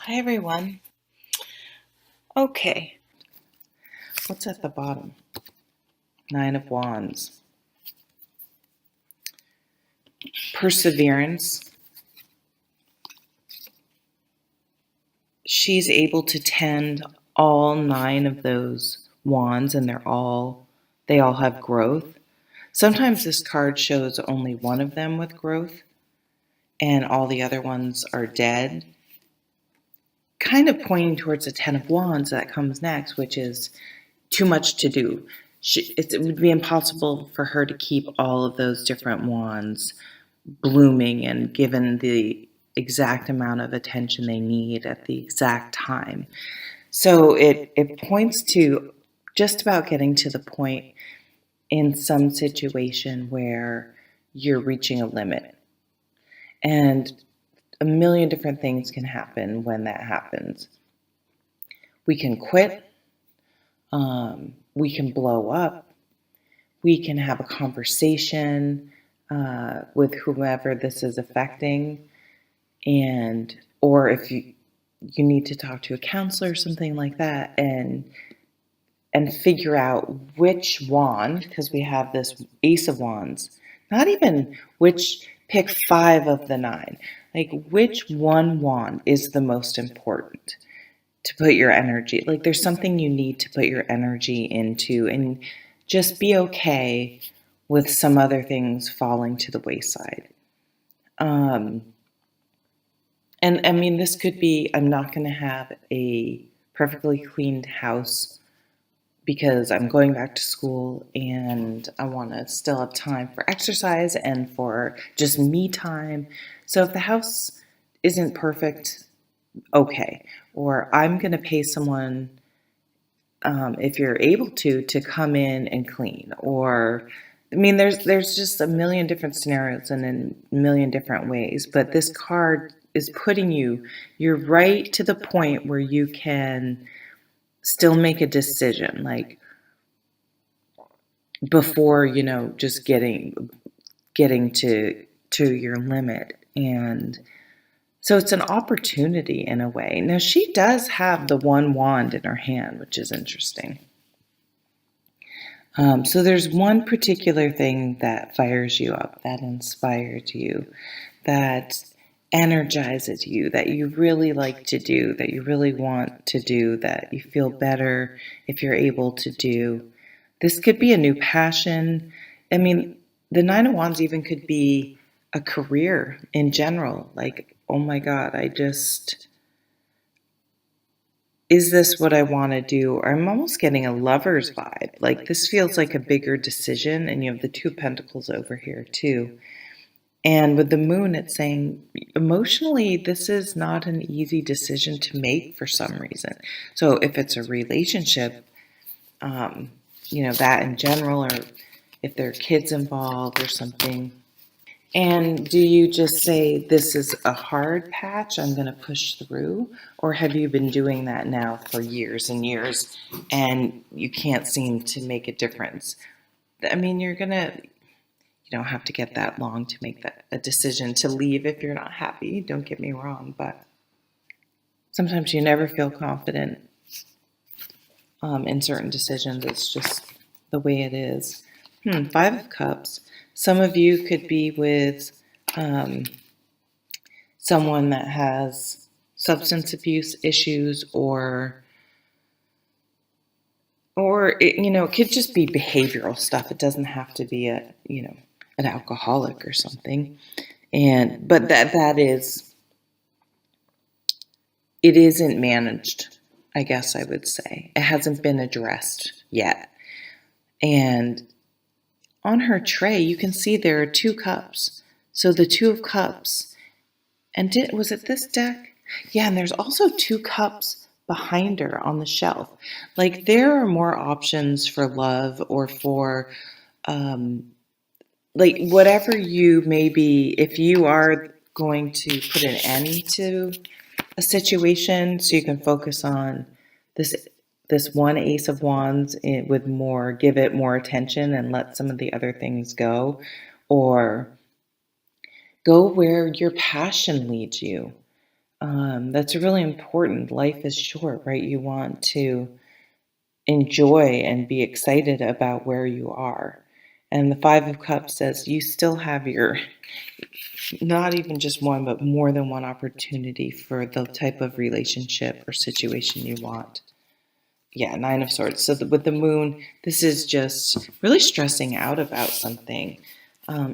Hi everyone. Okay, what's at the bottom? Nine of Wands. Perseverance. She's able to tend all nine of those wands and they all have growth. Sometimes this card shows only one of them with growth and all the other ones are dead. Kind of pointing towards the Ten of Wands that comes next, which is too much to do. It would be impossible for her to keep all of those different wands blooming and given the exact amount of attention they need at the exact time. So it points to just about getting to the point in some situation where you're reaching a limit. And a million different things can happen when that happens. We can quit. We can blow up. We can have a conversation with whomever this is affecting, or if you need to talk to a counselor or something like that, and figure out which wand, because we have this Ace of Wands, not even pick five of the nine, like which one wand is the most important to put your energy. Like there's something you need to put your energy into, and just be okay with some other things falling to the wayside. And I mean, this could be, I'm not going to have a perfectly cleaned house because I'm going back to school and I want to still have time for exercise and for just me time. So if the house isn't perfect, okay. Or I'm going to pay someone, if you're able to come in and clean. Or, I mean, there's just a million different scenarios and in a million different ways. But this card is putting you're right to the point where you can still make a decision, like before, just getting to your limit. And so it's an opportunity in a way. Now, she does have the one wand in her hand, which is interesting. So there's one particular thing that fires you up, that inspires you, that energizes you, that you really like to do, that you really want to do, that you feel better if you're able to do. This could be a new passion. I mean, the Nine of Wands even could be a career in general. Like, oh my God, is this what I want to do? Or I'm almost getting a lover's vibe. Like, this feels like a bigger decision. And you have the Two of Pentacles over here, too. And with the moon, it's saying emotionally, this is not an easy decision to make for some reason. So if it's a relationship, that in general, or if there are kids involved or something. And do you just say, this is a hard patch, I'm going to push through? Or have you been doing that now for years and years and you can't seem to make a difference? I mean, you don't have to get that long to make a decision to leave if you're not happy. Don't get me wrong, but sometimes you never feel confident in certain decisions. It's just the way it is. Five of Cups. Some of you could be with someone that has substance abuse issues, or it could just be behavioral stuff. It doesn't have to be an alcoholic or something. But it isn't managed, I guess I would say. It hasn't been addressed yet. And on her tray, you can see there are two cups. So the Two of Cups, and was it this deck? Yeah, and there's also two cups behind her on the shelf. Like, there are more options for love, or for like whatever you may be, if you are going to put an end to a situation so you can focus on this one Ace of Wands with more, give it more attention and let some of the other things go, or go where your passion leads you. That's really important. Life is short, right? You want to enjoy and be excited about where you are. And the Five of Cups says you still have your, not even just one, but more than one opportunity for the type of relationship or situation you want. Yeah, Nine of Swords. So with the moon, this is just really stressing out about something.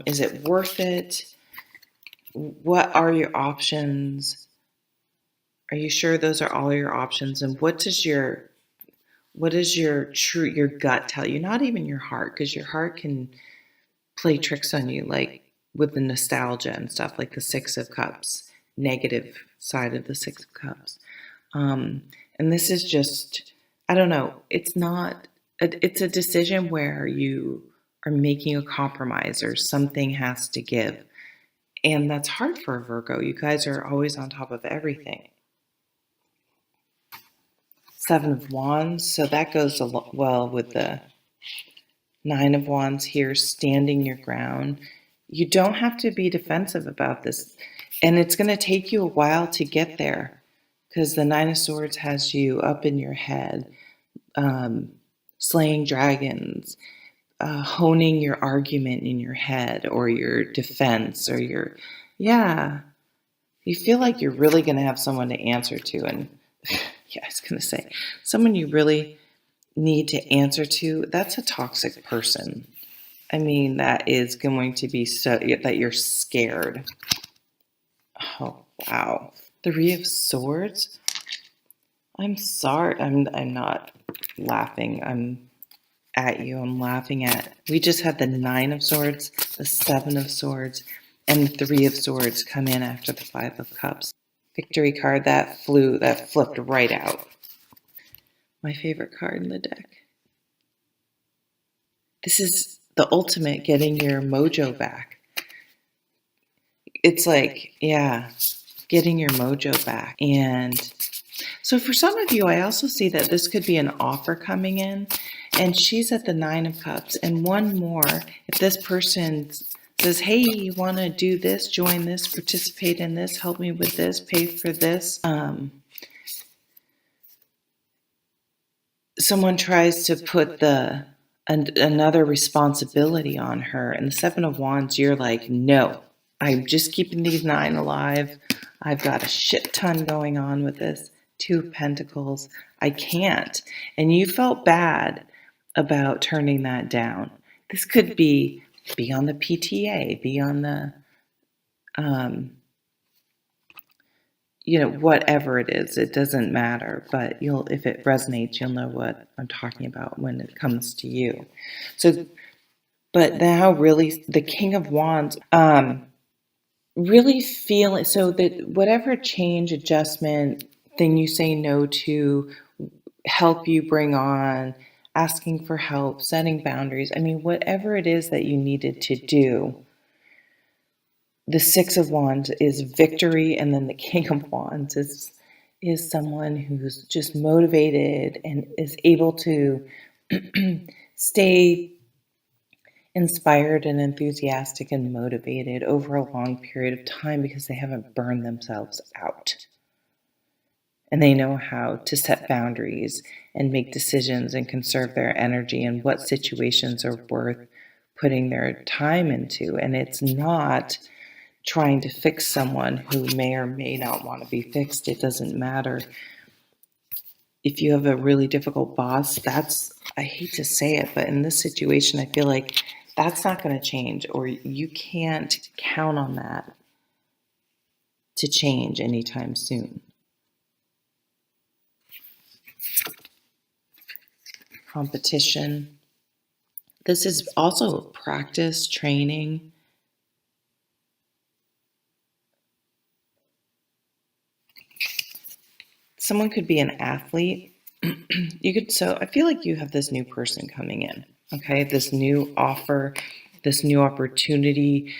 Is it worth it? What are your options? Are you sure those are all your options? And what does your gut tell you? Not even your heart, because your heart can play tricks on you, like with the nostalgia and stuff, like the Six of Cups, negative side of the Six of Cups. Um, and this is just, I don't know, it's not, it's a decision where you are making a compromise or something has to give. And that's hard for a Virgo. You guys are always on top of everything. Seven of Wands, so that goes well with the Nine of Wands here, standing your ground. You don't have to be defensive about this. And it's going to take you a while to get there because the Nine of Swords has you up in your head, um, slaying dragons, honing your argument in your head or your defense or your, yeah, you feel like you're really going to have someone to answer to. And yeah, I was going to say, someone you really need to answer to, that's a toxic person. I mean, that is going to be so that you're scared. Oh, wow. Three of Swords? I'm sorry. I'm not laughing. I'm at you. I'm laughing at. We just had the Nine of Swords, the Seven of Swords, and the Three of Swords come in after the Five of Cups. Victory card that flipped right out. My favorite card in the deck. This is the ultimate getting your mojo back. It's like, yeah, getting your mojo back. And so for some of you, I also see that this could be an offer coming in, and she's at the Nine of Cups. And one more, if this person says, hey, you want to do this, join this, participate in this, help me with this, pay for this. Someone tries to put another responsibility on her, and the Seven of Wands, you're like, no, I'm just keeping these nine alive. I've got a shit ton going on with this. Two of Pentacles, I can't. And you felt bad about turning that down. This could be on the PTA, be on the whatever it is, it doesn't matter, but if it resonates, you'll know what I'm talking about when it comes to you. So, but now really the King of Wands, really feeling, so that whatever change, adjustment thing you say no to, help you bring on, asking for help, setting boundaries, I mean, whatever it is that you needed to do, the Six of Wands is victory, and then the King of Wands is someone who's just motivated and is able to stay inspired and enthusiastic and motivated over a long period of time because they haven't burned themselves out. And they know how to set boundaries and make decisions and conserve their energy and what situations are worth putting their time into. And it's not trying to fix someone who may or may not want to be fixed. It doesn't matter. If you have a really difficult boss, I hate to say it, but in this situation, I feel like that's not going to change, or you can't count on that to change anytime soon. Competition. This is also practice, training. Someone could be an athlete. I feel like you have this new person coming in, okay? This new offer, this new opportunity.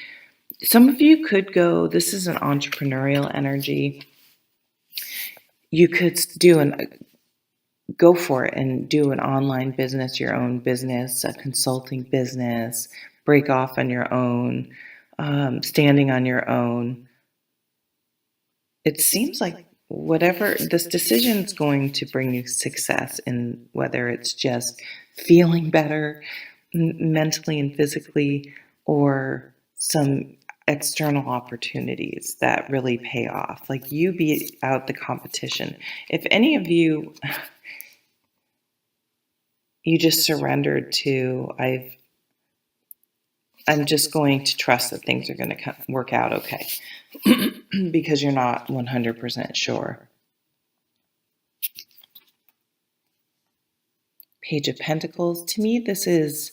Some of you could go, this is an entrepreneurial energy. You could go for it and do an online business, your own business, a consulting business, break off on your own, standing on your own. it seems like whatever this decision is going to bring you success in, whether it's just feeling better mentally and physically, or some external opportunities that really pay off. Like, you beat out the competition. If any of you, you just surrendered to, I'm just going to trust that things are going to work out okay, because you're not 100% sure. Page of Pentacles. To me, this is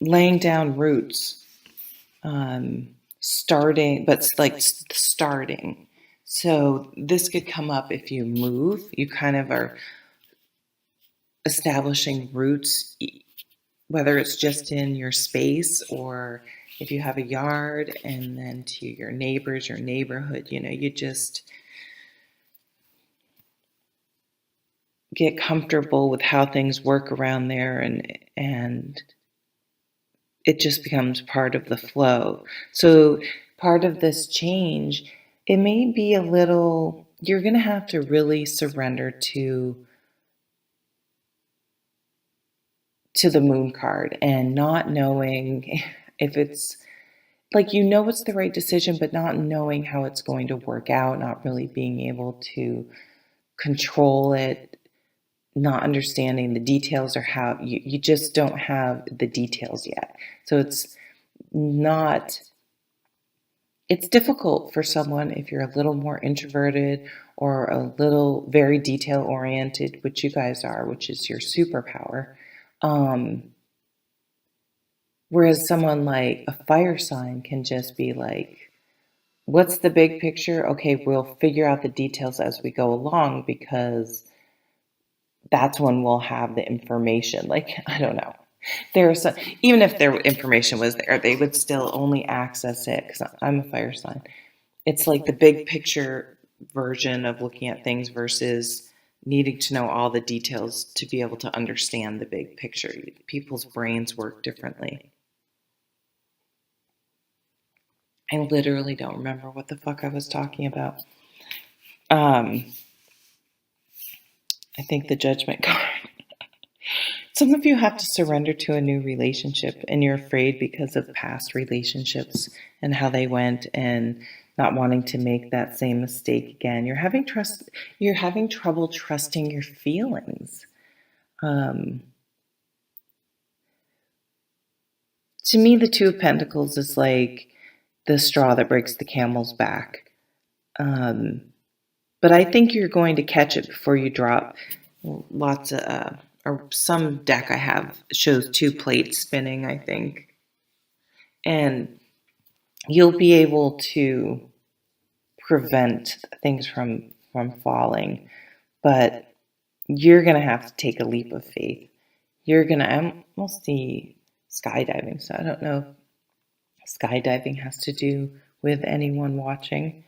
laying down roots, starting, but like starting. So this could come up if you move. You kind of are establishing roots, whether it's just in your space or if you have a yard, and then to your neighbors, your neighborhood. You just get comfortable with how things work around there, and it just becomes part of the flow. So part of this change, it may be a little, you're going to have to really surrender to the moon card, and not knowing if it's like, it's the right decision, but not knowing how it's going to work out, not really being able to control it, not understanding the details, or how you just don't have the details yet. So not it's difficult for someone if you're a little more introverted or a little very detail oriented, which you guys are, which is your superpower. Whereas someone like a fire sign can just be like, what's the big picture? Okay, we'll figure out the details as we go along, because that's when we'll have the information. Like, I don't know. There's some, even if their information was there, they would still only access it, because I'm a fire sign. It's like the big picture version of looking at things versus needing to know all the details to be able to understand the big picture. People's brains work differently. I literally don't remember what the fuck I was talking about. I think the Judgment card. Some of you have to surrender to a new relationship, and you're afraid because of past relationships and how they went, and not wanting to make that same mistake again. You're having trouble trusting your feelings. To me, the Two of Pentacles is like the straw that breaks the camel's back. But I think you're going to catch it before you drop. Lots of, or some deck I have shows two plates spinning, I think. And you'll be able to prevent things from falling. But you're going to have to take a leap of faith. I almost see skydiving, so I don't know if skydiving has to do with anyone watching.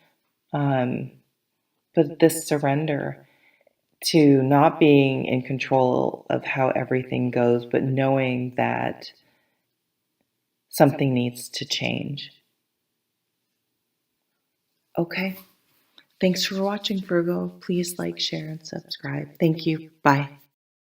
But this surrender to not being in control of how everything goes, but knowing that something needs to change. Okay. Thanks for watching, Virgo. Please like, share, and subscribe. Thank you. Bye.